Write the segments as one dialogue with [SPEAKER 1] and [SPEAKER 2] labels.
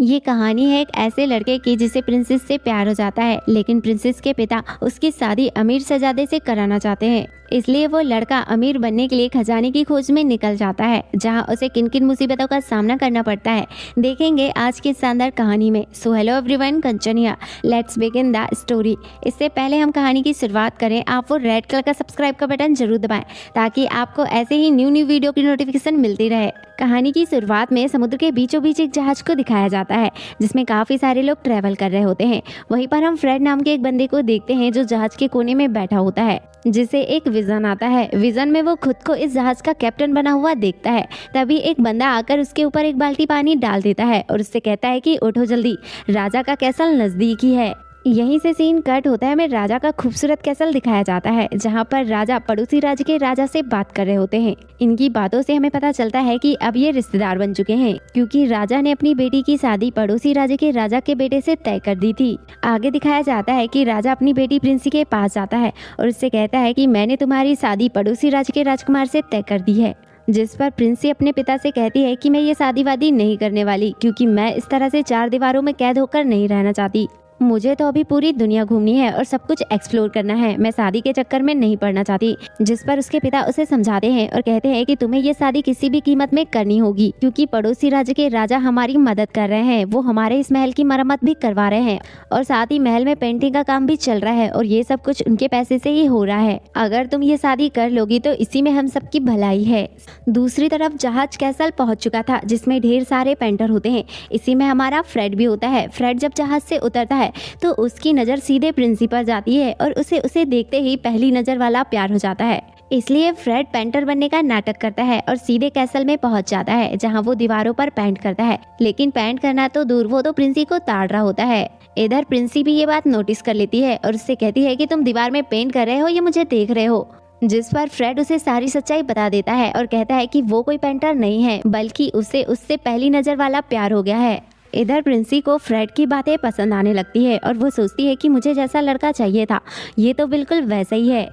[SPEAKER 1] ये कहानी है एक ऐसे लड़के की जिसे प्रिंसेस से प्यार हो जाता है, लेकिन प्रिंसेस के पिता उसकी शादी अमीर शहजादे से कराना चाहते हैं। इसलिए वो लड़का अमीर बनने के लिए खजाने की खोज में निकल जाता है, जहां उसे किन किन मुसीबतों का सामना करना पड़ता है देखेंगे आज की शानदार कहानी में। So hello everyone, Kanchan here, let's begin the story. इससे पहले हम कहानी की शुरुआत करें, आप वो रेड कलर का सब्सक्राइब का बटन जरूर दबाएं ताकि आपको ऐसे ही न्यू वीडियो की नोटिफिकेशन मिलती रहे। कहानी की शुरुआत में समुद्र के बीचों बीच एक जहाज को दिखाया जाता है जिसमें काफी सारे लोग ट्रैवल कर रहे होते हैं। वहीं पर हम फ्रेड नाम के एक बंदे को देखते हैं जो जहाज के कोने में बैठा होता है, जिसे एक विजन आता है। विजन में वो खुद को इस जहाज का कैप्टन बना हुआ देखता है। तभी एक बंदा आकर उसके ऊपर एक बाल्टी पानी डाल देता है और उससे कहता है कि उठो जल्दी, राजा का कैसल नजदीक ही है। यहीं से सीन कट होता है, हमें राजा का खूबसूरत कैसल दिखाया जाता है जहां पर राजा पड़ोसी राज्य के राजा से बात कर रहे होते हैं। इनकी बातों से हमें पता चलता है कि अब ये रिश्तेदार बन चुके हैं, क्योंकि राजा ने अपनी बेटी की शादी पड़ोसी राज्य के राजा के बेटे से तय कर दी थी। आगे दिखाया जाता है कि राजा अपनी बेटी प्रिंसी के पास जाता है और उससे कहता है कि मैंने तुम्हारी शादी पड़ोसी राज्य के राजकुमार से तय कर दी है। जिस पर प्रिंसी अपने पिता से कहती है कि मैं ये शादी वादी नहीं करने वाली, क्योंकि मैं इस तरह से 4 दीवारों में कैद होकर नहीं रहना चाहती। मुझे तो अभी पूरी दुनिया घूमनी है और सब कुछ एक्सप्लोर करना है, मैं शादी के चक्कर में नहीं पड़ना चाहती। जिस पर उसके पिता उसे समझाते हैं और कहते हैं कि तुम्हें ये शादी किसी भी कीमत में करनी होगी, क्योंकि पड़ोसी राज्य के राजा हमारी मदद कर रहे हैं। वो हमारे इस महल की मरम्मत भी करवा रहे हैं और साथ ही महल में पेंटिंग का काम भी चल रहा है और ये सब कुछ उनके पैसे से ही हो रहा है। अगर तुम ये शादी कर लोगी तो इसी में हम सबकी भलाई है। दूसरी तरफ जहाज कैसल पहुँच चुका था जिसमें ढेर सारे पेंटर होते हैं। इसी में हमारा फ्रेड भी होता है। फ्रेड जब जहाज से उतरता है तो उसकी नज़र सीधे प्रिंसी पर जाती है और उसे देखते ही पहली नज़र वाला प्यार हो जाता है। इसलिए फ्रेड पेंटर बनने का नाटक करता है और सीधे कैसल में पहुंच जाता है, जहां वो दीवारों पर पेंट करता है। लेकिन पेंट करना तो दूर, वो तो प्रिंसी को ताड़ रहा होता है। इधर प्रिंसी भी ये बात नोटिस कर लेती है और उससे कहती है कि तुम दीवार में पेंट कर रहे हो, ये मुझे देख रहे हो। जिस पर फ्रेड उसे सारी सच्चाई बता देता है और कहता है कि वो कोई पेंटर नहीं है, बल्कि उसे उससे पहली नज़र वाला प्यार हो गया है। इधर प्रिंसी को फ्रेड की बातें पसंद आने लगती है और वो सोचती है कि मुझे जैसा लड़का चाहिए था ये तो बिल्कुल वैसा ही है।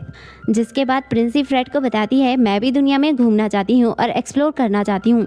[SPEAKER 1] जिसके बाद प्रिंसी फ्रेड को बताती है मैं भी दुनिया में घूमना चाहती हूँ और एक्सप्लोर करना चाहती हूँ।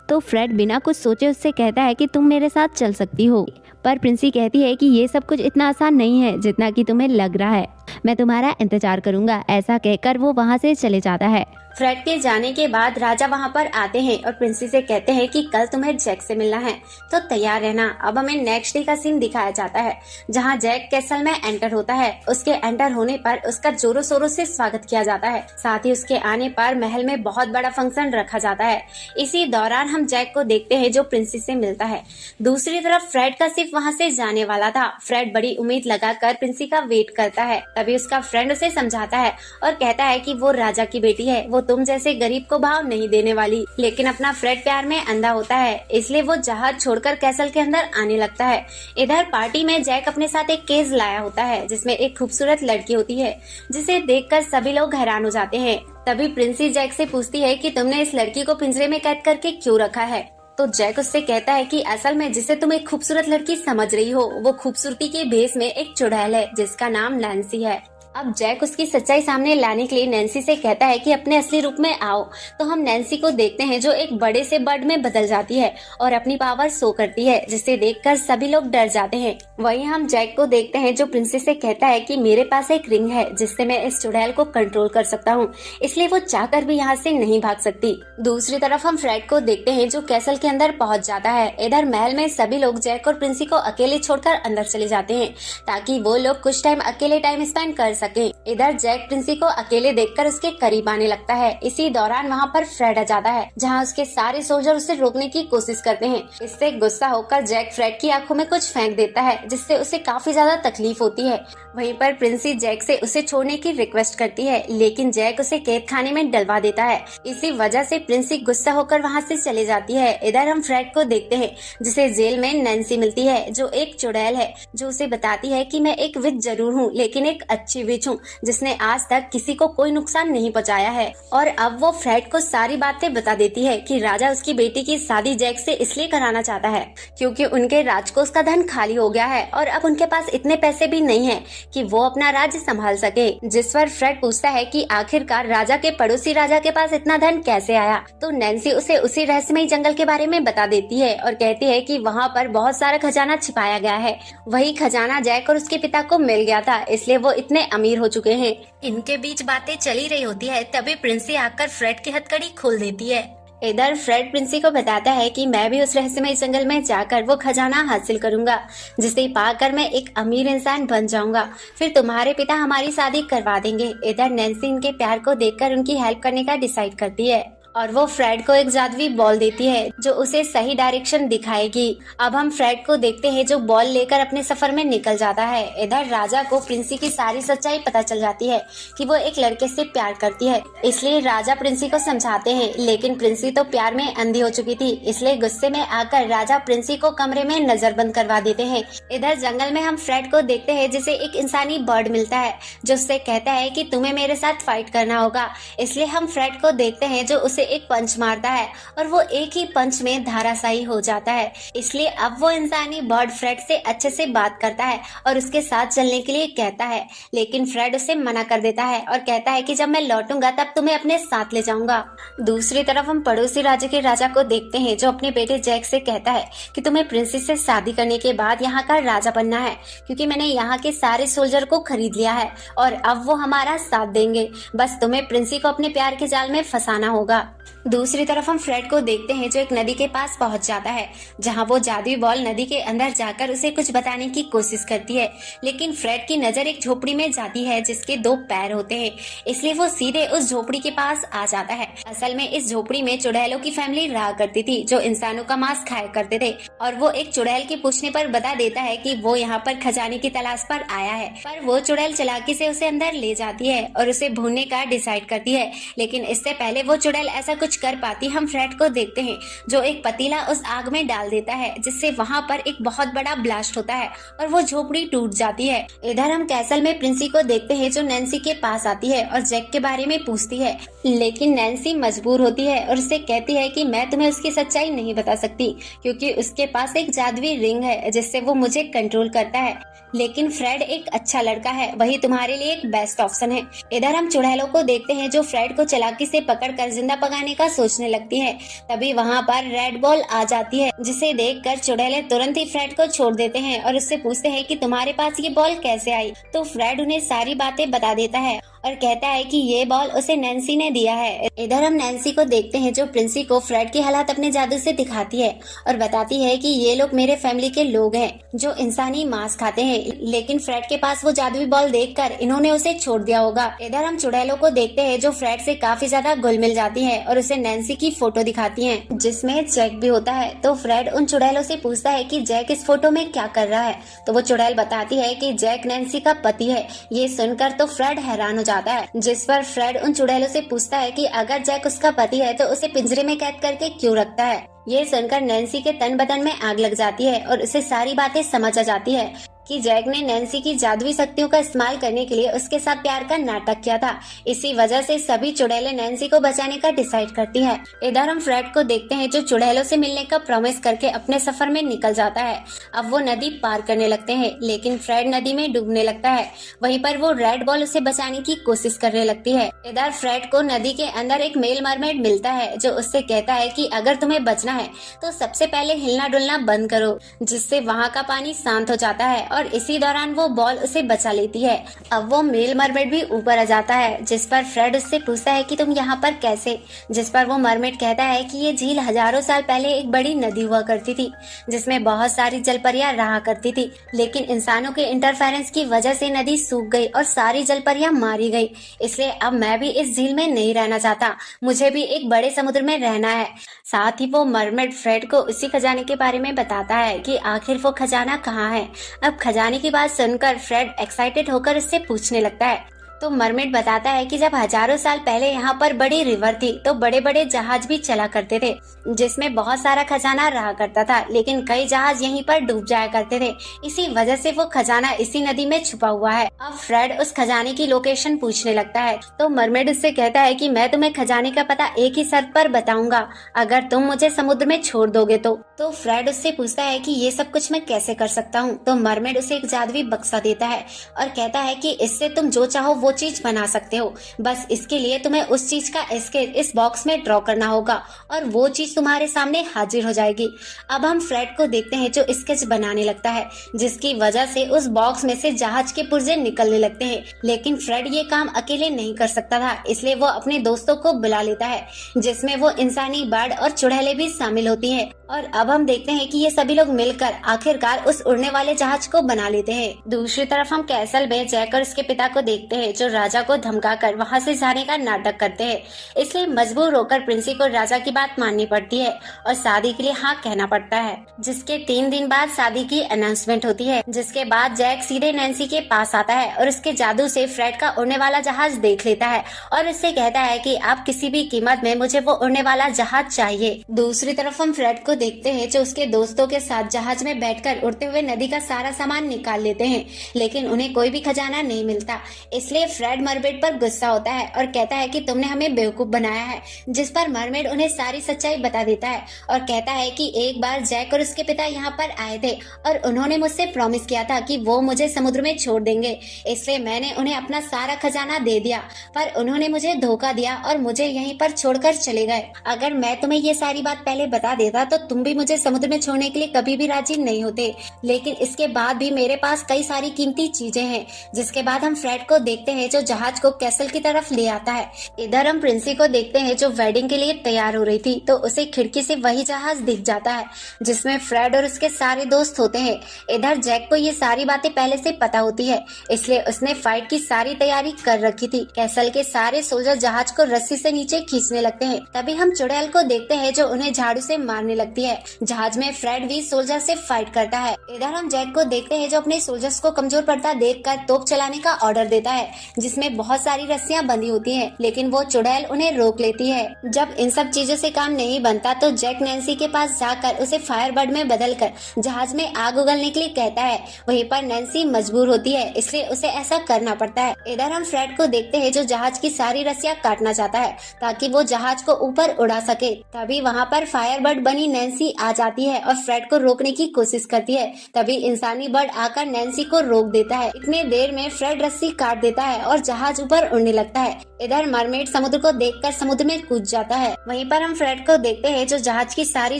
[SPEAKER 1] तो फ्रेड बिना कुछ सोचे उससे कहता है कि तुम मेरे साथ चल सकती हो। पर प्रिंसी कहती है कि ये सब कुछ इतना आसान नहीं है जितना कि तुम्हें लग रहा है, मैं तुम्हारा इंतजार करूंगा। ऐसा कहकर वो वहाँ से चले जाता है। फ्रेड के जाने के बाद राजा वहाँ पर आते हैं और प्रिंसी से कहते हैं कि कल तुम्हें जैक से मिलना है तो तैयार रहना। अब हमें नेक्स्ट डे का सीन दिखाया जाता है जहाँ जैक कैसल में एंटर होता है। उसके एंटर होने पर उसका जोरों शोरों से स्वागत किया जाता है। साथ ही उसके आने पर महल में बहुत बड़ा फंक्शन रखा जाता है। इसी दौरान हम जैक को देखते हैं जो प्रिंसी से मिलता है। दूसरी तरफ फ्रेड का सिर्फ वहाँ से जाने वाला था। फ्रेड बड़ी उम्मीद लगाकर प्रिंसी का वेट करता है। तभी उसका फ्रेंड उसे समझाता है और कहता है कि वो राजा की बेटी है, वो तुम जैसे गरीब को भाव नहीं देने वाली। लेकिन अपना फ्रेड प्यार में अंधा होता है, इसलिए वो जहाज छोड़कर कैसल के अंदर आने लगता है। इधर पार्टी में जैक अपने साथ एक केस लाया होता है जिसमें एक खूबसूरत लड़की होती है, जिसे देखकर सभी लोग हैरान हो जाते हैं। तभी प्रिंसी जैक से पूछती है कि तुमने इस लड़की को पिंजरे में कैद करके क्यों रखा है। तो जैक उससे कहता है कि असल में जिसे तुम एक खूबसूरत लड़की समझ रही हो वो खूबसूरती के भेष में एक चुड़ैल है जिसका नाम नैन्सी है। अब जैक उसकी सच्चाई सामने लाने के लिए नैन्सी से कहता है कि अपने असली रूप में आओ। तो हम नैन्सी को देखते हैं जो एक बड़े से बर्ड में बदल जाती है और अपनी पावर शो करती है, जिसे देखकर सभी लोग डर जाते हैं। वहीं हम जैक को देखते हैं जो प्रिंसी से कहता है कि मेरे पास एक रिंग है जिससे मैं इस चुड़ैल को कंट्रोल कर सकता हूँ, इसलिए वो चाहकर भी यहाँ से नहीं भाग सकती। दूसरी तरफ हम फ्रेड को देखते हैं जो कैसल के अंदर पहुँच जाता है। इधर महल में सभी लोग जैक और प्रिंसी को अकेले छोड़कर अंदर चले जाते हैं ताकि वो लोग कुछ टाइम अकेले टाइम स्पेंड कर सके। इधर जैक प्रिंसी को अकेले देखकर उसके करीब आने लगता है। इसी दौरान वहाँ पर फ्रेड आ जाता है जहाँ उसके सारे सोल्जर उसे रोकने की कोशिश करते हैं। इससे गुस्सा होकर जैक फ्रेड की आंखों में कुछ फेंक देता है जिससे उसे काफी ज्यादा तकलीफ होती है। वहीं पर प्रिंसी जैक से उसे छोड़ने की रिक्वेस्ट करती है, लेकिन जैक उसे कैद खाने में डलवा देता है। इसी वजह से प्रिंसी गुस्सा होकर वहाँ से चले जाती है। इधर हम फ्रेड को देखते हैं जिसे जेल में नैन्सी मिलती है जो एक चुड़ैल है, जो उसे बताती है कि मैं एक विच जरूर हूँ लेकिन एक अच्छी
[SPEAKER 2] विच हूँ जिसने आज तक किसी को कोई नुकसान नहीं पहुँचाया है। और अब वो फ्रेड को सारी बातें बता देती है कि राजा उसकी बेटी की शादी जैक से इसलिए कराना चाहता है क्योंकि उनके राजकोष का धन खाली हो गया है और अब उनके पास इतने पैसे भी नहीं है कि वो अपना राज्य संभाल सके। जिस पर फ्रेड पूछता है कि आखिरकार राजा के पड़ोसी राजा के पास इतना धन कैसे आया, तो नैन्सी उसे उसी रहस्यमयी जंगल के बारे में बता देती है और कहती है कि वहाँ पर बहुत सारा खजाना छिपाया गया है। वही खजाना जैक और उसके पिता को मिल गया था, इसलिए वो इतने अमीर हो चुके हैं। इनके बीच बातें चली रही होती है, तभी प्रिंसी आकर फ्रेड की हथकड़ी खोल देती है। इधर फ्रेड प्रिंसी को बताता है कि मैं भी उस रहस्यमय जंगल में जाकर वो खजाना हासिल करूंगा जिसे पाकर मैं एक अमीर इंसान बन जाऊंगा, फिर तुम्हारे पिता हमारी शादी करवा देंगे। इधर नैन्सी इनके प्यार को देखकर उनकी हेल्प करने का डिसाइड करती है और वो फ्रेड को एक जादुई बॉल देती है जो उसे सही डायरेक्शन दिखाएगी। अब हम फ्रेड को देखते हैं जो बॉल लेकर अपने सफर में निकल जाता है। इधर राजा को प्रिंसी की सारी सच्चाई पता चल जाती है कि वो एक लड़के से प्यार करती है, इसलिए राजा प्रिंसी को समझाते हैं, लेकिन प्रिंसी तो प्यार में अंधी हो चुकी थी, इसलिए गुस्से में आकर राजा प्रिंसी को कमरे में नजरबंद करवा देते हैं। इधर जंगल में हम फ्रेड को देखते हैं जिसे एक इंसानी बर्ड मिलता है जो उससे कहता है कि तुम्हें मेरे साथ फाइट करना होगा, इसलिए हम फ्रेड को देखते हैं जो उसे एक पंच मारता है और वो एक ही पंच में धराशायी हो जाता है। इसलिए अब वो इंसानी बर्ड फ्रेड से अच्छे से बात करता है और उसके साथ चलने के लिए कहता है, लेकिन फ्रेड उसे मना कर देता है और कहता है कि जब मैं लौटूंगा तब तुम्हें अपने साथ ले जाऊंगा। दूसरी तरफ हम पड़ोसी राज्य के राजा को देखते हैं जो अपने बेटे जैक से कहता है कि तुम्हें प्रिंसेस से शादी करने के बाद यहाँ का राजा बनना है क्योंकि मैंने यहाँ के सारे सोल्जर को खरीद लिया है और अब वो हमारा साथ देंगे, बस तुम्हें प्रिंसी को अपने प्यार के जाल में फंसाना होगा। दूसरी तरफ हम फ्रेड को देखते हैं जो एक नदी के पास पहुंच जाता है जहां वो जादुई बॉल नदी के अंदर जाकर उसे कुछ बताने की कोशिश करती है, लेकिन फ्रेड की नजर एक झोपड़ी में जाती है जिसके 2 पैर होते हैं, इसलिए वो सीधे उस झोपड़ी के पास आ जाता है। असल में इस झोपड़ी में चुड़ैलों की फैमिली रहा करती थी जो इंसानों का मांस खाया करते थे और वो एक चुड़ैल के पूछने पर बता देता है कि वो यहाँ पर खजाने की तलाश पर आया है, पर वो चुड़ैल चालाकी से उसे अंदर ले जाती है और उसे भूनने का डिसाइड करती है, लेकिन इससे पहले वो चुड़ैल ऐसा कुछ कर पाती हम फ्रेड को देखते हैं जो एक पतीला उस आग में डाल देता है जिससे वहाँ पर एक बहुत बड़ा ब्लास्ट होता है और वो झोपड़ी टूट जाती है। इधर हम कैसल में प्रिंसी को देखते हैं जो नैन्सी के पास आती है और जैक के बारे में पूछती है, लेकिन नैन्सी मजबूर होती है और उससे कहती है कि मैं तुम्हें उसकी सच्चाई नहीं बता सकती क्योंकि उसके पास एक जादुई रिंग है जिससे वो मुझे कंट्रोल करता है, लेकिन फ्रेड एक अच्छा लड़का है, वही तुम्हारे लिए एक बेस्ट ऑप्शन है। इधर हम चुड़ैलों को देखते हैं जो फ्रेड को चालाकी से पकड़कर जिंदा पकाने का सोचने लगती है, तभी वहाँ पर रेड बॉल आ जाती है जिसे देखकर चुड़ैले तुरंत ही फ्रेड को छोड़ देते हैं और उससे पूछते हैं कि तुम्हारे पास ये बॉल कैसे आई, तो फ्रेड उन्हें सारी बातें बता देता है और कहता है कि ये बॉल उसे नैन्सी ने दिया है। इधर हम नैन्सी को देखते हैं जो प्रिंसी को फ्रेड की हालत अपने जादू से दिखाती है और बताती है कि ये लोग मेरे फैमिली के लोग हैं जो इंसानी मांस खाते हैं, लेकिन फ्रेड के पास वो जादुई बॉल देखकर इन्होंने उसे छोड़ दिया होगा। इधर हम चुड़ैलों को देखते हैं जो फ्रेड से काफी ज्यादा घुल मिल जाती है और उसे नैन्सी की फोटो दिखाती है जिसमें जैक भी होता है, तो फ्रेड उन चुड़ैलों से पूछता है कि जैक इस फोटो में क्या कर रहा है, तो वो चुड़ैल बताती है कि जैक नैन्सी का पति है। ये सुनकर तो फ्रेड हैरान हो जाता है, जिस पर फ्रेड उन चुड़ैलों से पूछता है कि अगर जैक उसका पति है तो उसे पिंजरे में कैद करके क्यों रखता है। ये सुनकर नैन्सी के तन बदन में आग लग जाती है और उसे सारी बातें समझ आ जाती है कि जैक ने नैन्सी की जादुई शक्तियों का इस्तेमाल करने के लिए उसके साथ प्यार का नाटक किया था। इसी वजह से सभी चुड़ैलें नैन्सी को बचाने का डिसाइड करती है। इधर हम फ्रेड को देखते हैं जो चुड़ैलों से मिलने का प्रॉमिस करके अपने सफर में निकल जाता है। अब वो नदी पार करने लगते हैं, लेकिन फ्रेड नदी में डूबने लगता है। वहीं पर वो रेड बॉल उसे बचाने की कोशिश करने लगती है। इधर फ्रेड को नदी के अंदर एक मेल मरमेड मिलता है जो उससे कहता है कि अगर तुम्हें बचना है तो सबसे पहले हिलना डुलना बंद करो, जिससे वहाँ का पानी शांत हो जाता है और इसी दौरान वो बॉल उसे बचा लेती है। अब वो मेल मरमेड भी ऊपर आ जाता है, जिस पर फ्रेड उससे पूछता है कि तुम यहाँ पर कैसे, जिस पर वो मरमेड कहता है कि ये झील हजारों साल पहले एक बड़ी नदी हुआ करती थी जिसमें बहुत सारी जलपरियां रहा करती थी, लेकिन इंसानों के इंटरफेरेंस की वजह से नदी सूख गई और सारी जलपरियां मारी गई। इसलिए अब मैं भी इस झील में नहीं रहना चाहता, मुझे भी एक बड़े समुद्र में रहना है। साथ ही वो मरमेड फ्रेड को उसी खजाने के बारे में बताता है कि आखिर वो खजाना कहाँ है। अब खजाने की बात सुनकर फ्रेड एक्साइटेड होकर उससे पूछने लगता है, तो मरमेड बताता है कि जब हजारों साल पहले यहाँ पर बड़ी रिवर थी तो बड़े बड़े जहाज भी चला करते थे जिसमें बहुत सारा खजाना रहा करता था, लेकिन कई जहाज यहीं पर डूब जाया करते थे। इसी वजह से वो खजाना इसी नदी में छुपा हुआ है। अब फ्रेड उस खजाने की लोकेशन पूछने लगता है तो मरमेड उससे कहता है कि मैं तुम्हें खजाने का पता एक ही शर्त पर बताऊंगा, अगर तुम मुझे समुद्र में छोड़ दोगे तो फ्रेड उससे पूछता है कि ये सब कुछ मैं कैसे कर सकता हूँ। तो मरमेड उसे एक जादुई बक्सा देता है और कहता है कि इससे तुम जो चाहो वो चीज बना सकते हो, बस इसके लिए तुम्हें उस चीज का स्केच इस बॉक्स में ड्रॉ करना होगा और वो चीज तुम्हारे सामने हाजिर हो जाएगी। अब हम फ्रेड को देखते हैं जो स्केच बनाने लगता है, जिसकी वजह से उस बॉक्स में से जहाज के पुर्जे निकलने लगते हैं। लेकिन फ्रेड ये काम अकेले नहीं कर सकता था, इसलिए वो अपने दोस्तों को बुला लेता है, जिसमें वो इंसानी बर्ड और चुड़ैलें भी शामिल होती हैं। और अब हम देखते हैं कि ये सभी लोग मिलकर आखिरकार उस उड़ने वाले जहाज को बना लेते हैं। दूसरी तरफ हम कैसल में जैक और उसके पिता को देखते हैं जो राजा को धमकाकर वहां से जाने का नाटक करते हैं। इसलिए मजबूर होकर प्रिंसी को राजा की बात माननी पड़ती है और शादी के लिए हाँ कहना पड़ता है, जिसके 3 दिन बाद शादी की अनाउंसमेंट होती है। जिसके बाद जैक सीधे नैन्सी के पास आता है और उसके जादू से फ्रेड का उड़ने वाला जहाज देख लेता है और उससे कहता है कि आप किसी भी कीमत में मुझे वो उड़ने वाला जहाज चाहिए। दूसरी तरफ हम फ्रेड को देखते हैं जो उसके दोस्तों के साथ जहाज में बैठकर उड़ते हुए नदी का सारा सामान निकाल लेते हैं, लेकिन उन्हें कोई भी खजाना नहीं मिलता। इसलिए फ्रेड मरमेड पर गुस्सा होता है और कहता है कि तुमने हमें बेवकूफ बनाया है, जिस पर मरमेड उन्हें सारी सच्चाई बता देता है और कहता है कि एक बार जैक और उसके पिता यहाँ पर आए थे और उन्होंने मुझसे प्रॉमिस किया था कि वो मुझे समुद्र में छोड़ देंगे, इसलिए मैंने उन्हें अपना सारा खजाना दे दिया, पर उन्होंने मुझे धोखा दिया और मुझे यहीं पर छोड़कर चले गए। अगर मैं तुम्हें ये सारी बात पहले बता देता तो तुम भी मुझे समुद्र में छोड़ने के लिए कभी भी राजी नहीं होते, लेकिन इसके बाद भी मेरे पास कई सारी कीमती चीजें हैं। जिसके बाद हम फ्रेड को देखते हैं जो जहाज को कैसल की तरफ ले आता है। इधर हम प्रिंसी को देखते हैं जो वेडिंग के लिए तैयार हो रही थी, तो उसे खिड़की से वही जहाज दिख जाता है जिसमें फ्रेड और उसके सारे दोस्त होते हैं। इधर जैक को ये सारी बातें पहले से पता होती है, इसलिए उसने फाइट की सारी तैयारी कर रखी थी। कैसल के सारे सोल्जर जहाज को रस्सी से नीचे खींचने लगते हैं। तभी हम चुड़ैल को देखते हैं जो उन्हें झाड़ू से मारने लगती है। जहाज में फ्रेड भी सोल्जर से फाइट करता है। इधर हम जैक को देखते हैं जो अपने सोल्जर्स को कमजोर पड़ता देखकर तोप चलाने का ऑर्डर देता है, जिसमें बहुत सारी रस्सियां बंधी होती हैं, लेकिन वो चुड़ैल उन्हें रोक लेती है। जब इन सब चीजों से काम नहीं बनता तो जैक नैन्सी के पास जाकर उसे फायरबर्ड में बदलकर जहाज में आग उगलने के लिए कहता है। वहीं पर नैन्सी मजबूर होती है, इसलिए उसे ऐसा करना पड़ता है। इधर हम फ्रेड को देखते हैं जो जहाज की सारी रस्सियां काटना चाहता है ताकि वो जहाज को ऊपर उड़ा सके। तभी वहाँ पर फायरबर्ड बनी नैन्सी आ जाती है और फ्रेड को रोकने की कोशिश करती है। तभी इंसानी बर्ड आकर नैन्सी को रोक देता है। इतने देर में फ्रेड रस्सी काट देता है और जहाज ऊपर उड़ने लगता है। इधर मरमेड समुद्र को देखकर समुद्र में कूद जाता है। वहीं पर हम फ्रेड को देखते हैं जो जहाज की सारी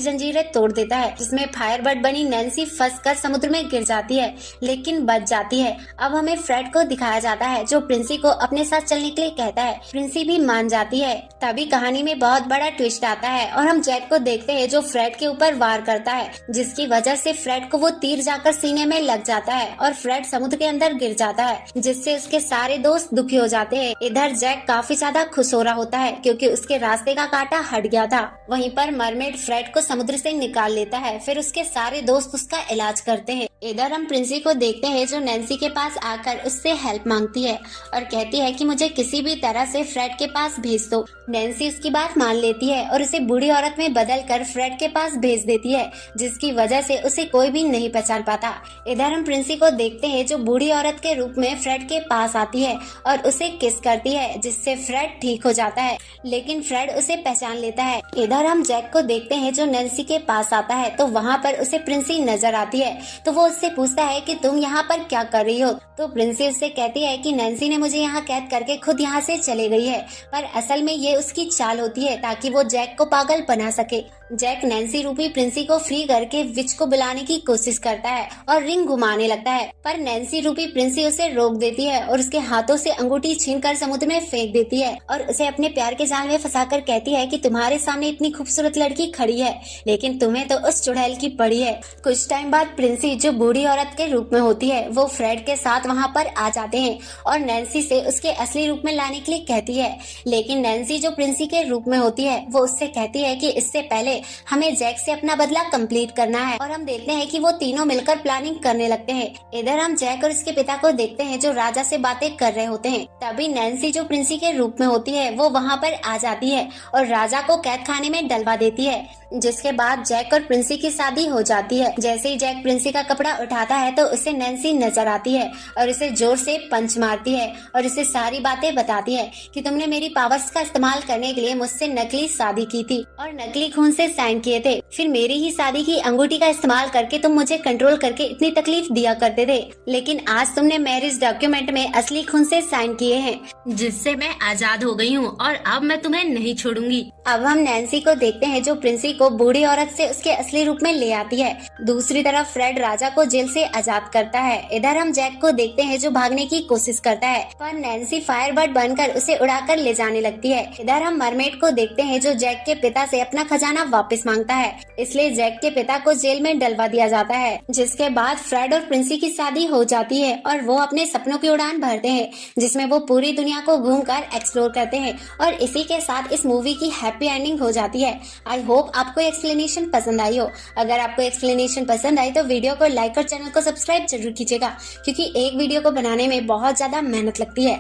[SPEAKER 2] जंजीरें तोड़ देता है, जिसमें फायरबर्ड बनी नैन्सी फंसकर समुद्र में गिर जाती है, लेकिन बच जाती है। अब हमें फ्रेड को दिखाया जाता है जो प्रिंसी को अपने साथ चलने के लिए कहता है। प्रिंसी भी मान जाती है। तभी कहानी में बहुत बड़ा ट्विस्ट आता है और हम जैक को देखते हैं जो फ्रेड के ऊपर वार करता है, जिसकी वजह से फ्रेड को वो तीर जाकर सीने में लग जाता है और फ्रेड समुद्र के अंदर गिर जाता है, जिससे उसके सारे दोस्त दुखी हो जाते हैं। इधर जैक काफी ज्यादा खुश हो रहा होता है क्योंकि उसके रास्ते का कांटा हट गया था। वहीं पर मरमेड फ्रेड को समुद्र से निकाल लेता है, फिर उसके सारे दोस्त उसका इलाज करते हैं। इधर हम प्रिंसी को देखते हैं जो नैन्सी के पास आकर उससे हेल्प मांगती है और कहती है कि मुझे किसी भी तरह से फ्रेड के पास भेज दो। नैन्सी उसकी बात मान लेती है और उसे बूढ़ी औरत में बदलकर फ्रेड के पास भेज देती है, जिसकी वजह से उसे कोई भी नहीं पहचान पाता। इधर हम प्रिंसी को देखते हैं जो बूढ़ी औरत के रूप में फ्रेड के पास आती है और उसे किस करती है, जिससे फ्रेड ठीक हो जाता है, लेकिन फ्रेड उसे पहचान लेता है। इधर हम जैक को देखते हैं जो नैन्सी के पास आता है, तो वहाँ पर उसे प्रिंसी नजर आती है। तो वो उससे पूछता है कि तुम यहाँ पर क्या कर रही हो। तो प्रिंसी उससे कहती है कि नैन्सी ने मुझे यहाँ कैद करके खुद यहाँ से चले गई है, पर असल में ये उसकी चाल होती है ताकि वो जैक को पागल बना सके। जैक नैन्सी रूपी प्रिंसी को फ्री करके विच को बुलाने की कोशिश करता है और रिंग घुमाने लगता है, पर नैन्सी रूपी प्रिंसी उसे रोक देती है और उसके हाथों से अंगूठी छीनकर समुद्र में फेंक देती है और उसे अपने प्यार के जाल में फंसाकर कहती है कि तुम्हारे सामने इतनी खूबसूरत लड़की खड़ी है, लेकिन तुम्हें तो उस चुड़ैल की पड़ी है। कुछ टाइम बाद प्रिंसी जो बूढ़ी औरत के रूप में होती है वो फ्रेड के साथ वहाँ पर आ जाते हैं और नैन्सी से उसके असली रूप में लाने के लिए कहती है, लेकिन नैन्सी जो प्रिंसी के रूप में होती है वो उससे कहती है कि इससे पहले हमें जैक से अपना बदला कंप्लीट करना है। और हम देखते हैं कि वो तीनों मिलकर प्लानिंग करने लगते हैं। इधर हम जैक और उसके पिता को देखते हैं जो राजा से बातें कर रहे होते हैं। तभी नैन्सी जो प्रिंसी के रूप में होती है वो वहाँ पर आ जाती है और राजा को कैद खाने में डलवा देती है, जिसके बाद जैक और प्रिंसी की शादी हो जाती है। जैसे ही जैक प्रिंसी का कपड़ा उठाता है तो उसे नैन्सी नजर आती है और उसे जोर से पंच मारती है और उसे सारी बातें बताती है कि तुमने मेरी पावर्स का इस्तेमाल करने के लिए मुझसे नकली शादी की थी और नकली खून से साइन किए थे। फिर मेरी ही शादी की अंगूठी का इस्तेमाल करके तुम मुझे कंट्रोल करके इतनी तकलीफ दिया करते थे, लेकिन आज तुमने मैरिज डॉक्यूमेंट में असली खून से साइन किए हैं, जिससे मैं आजाद हो गई हूँ और अब मैं तुम्हें नहीं छोड़ूंगी। अब हम नैन्सी को देखते हैं जो प्रिंसी को बूढ़ी औरत से उसके असली रूप में ले आती है। दूसरी तरफ फ्रेड राजा को जेल से आजाद करता है। इधर हम जैक को देखते हैं जो भागने की कोशिश करता है, पर नैन्सी फायरबर्ड बनकर उसे उड़ाकर ले जाने लगती है। इधर हम मरमेड को देखते हैं जो जैक के पिता से अपना खजाना वापस मांगता है, इसलिए जैक के पिता को जेल में डलवा दिया जाता है। जिसके बाद फ्रेड और प्रिंसी की शादी हो जाती है और वो अपने सपनों की उड़ान भरते हैं, जिसमें वो पूरी दुनिया को घूमकर एक्सप्लोर करते हैं। और इसी के साथ इस मूवी की हैप्पी एंडिंग हो जाती है। आई होप आपको एक्सप्लेनेशन पसंद आई हो। अगर आपको एक्सप्लेनेशन पसंद आई तो वीडियो को लाइक और चैनल को सब्सक्राइब जरूर कीजिएगा, क्योंकि एक वीडियो को बनाने में बहुत ज्यादा मेहनत लगती है।